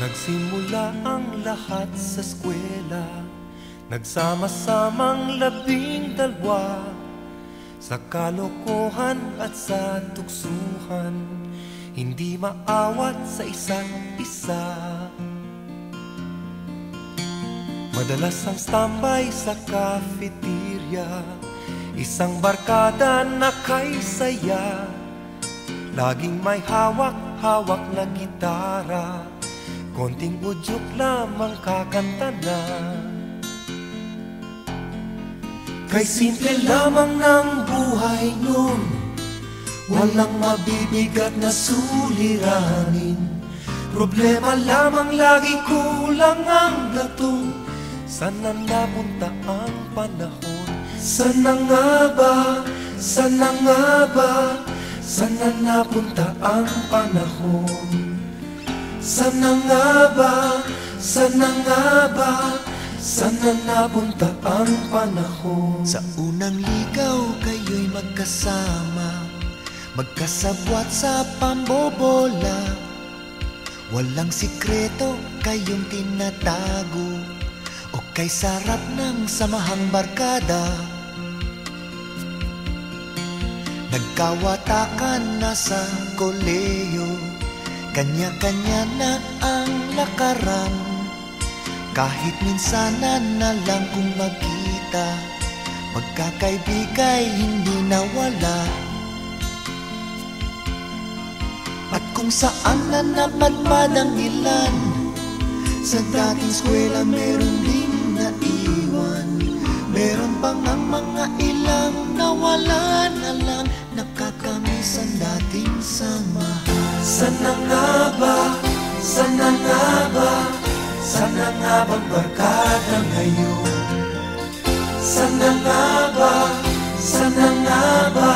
Nagsimula ang lahat sa eskwela, nagsama-samang 12 sa kalokohan at sa tuksuhan, hindi maawat sa isa't isa. Madalas ang standby sa cafeteria, isang barkada na kay saya, laging may hawak-hawak na gitara, konting udyok lamang kakanta na. Kay simple lamang ng buhay nun, walang mabibigat na suliranin. Problema lamang lagi, kulang ang gatong. Sana napunta ang panahon? Sana nga ba? Sana nga ba? Sana napunta ang panahon? Sana nga ba? Sana nga ba? Sana napunta ang panahon? Sa unang ligaw kayo'y magkasama, magkasabwat sa pambobola. Walang sikreto kayong tinatago, o kay sarap ng samahang barkada. Nagkawatakan na sa koleyo, kanya-kanya na ang lakaran. Kahit minsanan na lang kung magkita, magkakaibigay hindi nawala. At kung saan na napadpad ang ilan, sa dating eskwela meron din naiwan. Meron pang ang mga ilang nawala na lang, nakakamiss ang dating samahan. Sana nga ba? Sana nga ba? Sana nga bang barkada ngayon? Sana nga ba? Sana nga ba?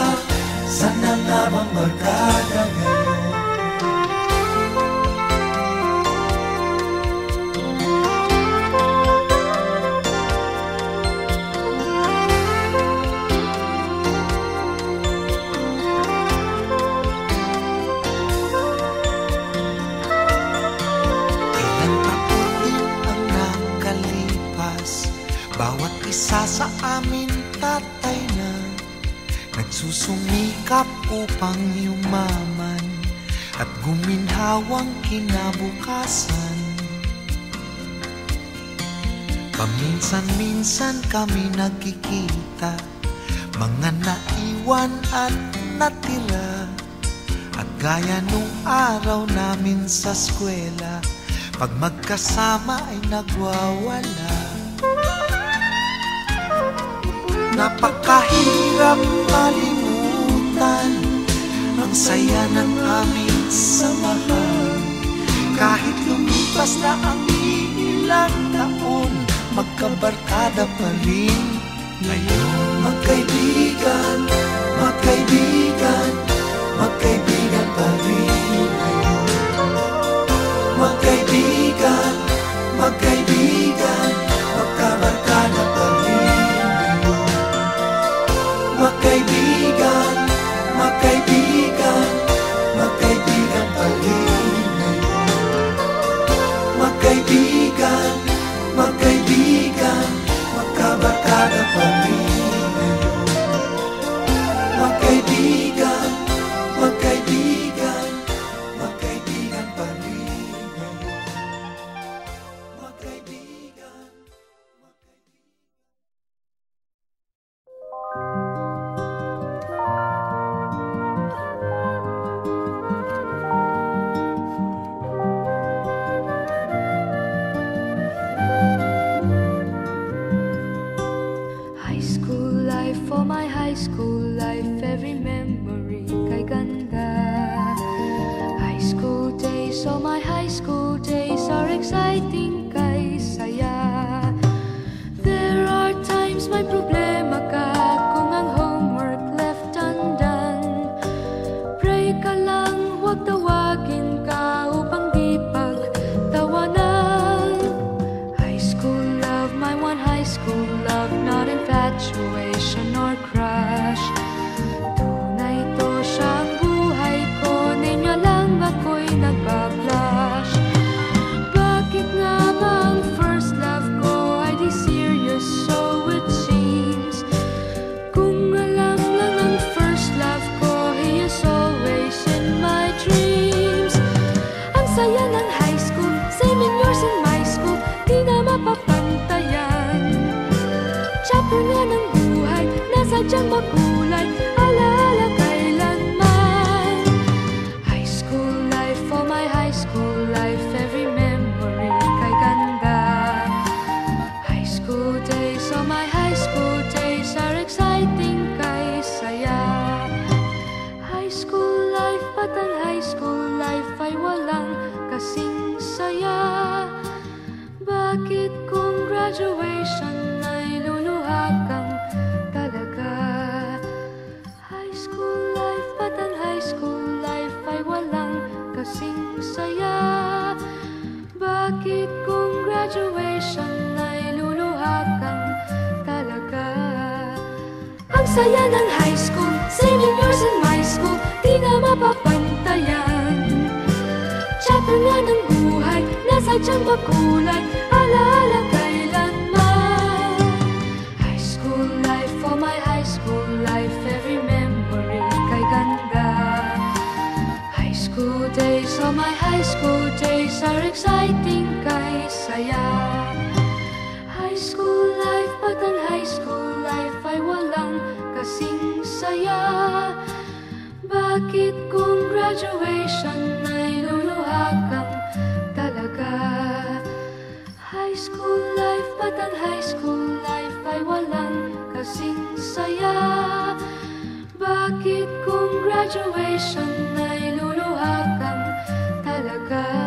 Sana nga bang barkada ngayon? Bawat isa sa amin tatay na, nagsusumikap upang yumaman at guminhawang kinabukasan. Paminsan-minsan kami nagkikita, mga naiwan at natira. At gaya nung araw namin sa eskwela, pag magkasama ay nagwawala. Napakahirap malimutan ang saya ng aming samahan. Kahit lumipas na ang ilang taon, magkabarkada pa rin ngayon. Magkaibigan, magkaibigan, magkaibigan pa rin ngayon. Magkaibigan, magkaibigan, magkabarkada pa rin. Magkaibigan, magkaibigan, magkaibigan pa rin ngayon. Magkaibigan, magkaibigan, magkabarkada pa rin ngayon. Magkaibigan, magkaibigan, magkaibigan pa rin ngayon. Magkaibigan, for my high school life, every memory kay ganda. High school days, oh my high school days are exciting kay saya. There are times may problema ka kung ang homework left undone. Pray ka lang, huwag tawagin ka upang di pagtawanan. High school love, my one high school love, not infatuation or crush. Tunay to siyang buhay ko, ninyo lang ako'y nagbablush. sadyang makulay, alaala kailanman. High school life, oh my high school life, every memory kay ganda. High school days, oh my high school days are exciting kay saya. High school life, at ang high school life ay walang kasing saya. Bakit kung graduation ay luluha kang talaga? High school life, at ang high school life ay walang kasing saya. Bakit kung graduation ay luluha kang talaga? Ang saya ng high school, saving years in my school, di na mapapantayan. Chapter nga ng buhay, nasadyang makulay, alaala kailanman. High school life, oh my high school life, every memory kay ganda. High school days, oh my high school days are exciting kay saya. High school life, at ang high school life ay walang kasing saya. Bakit kung graduation ay luluha kang talaga? High school life, at ang high school life ay walang kasing saya. Bakit kung graduation ay luluha kang talaga?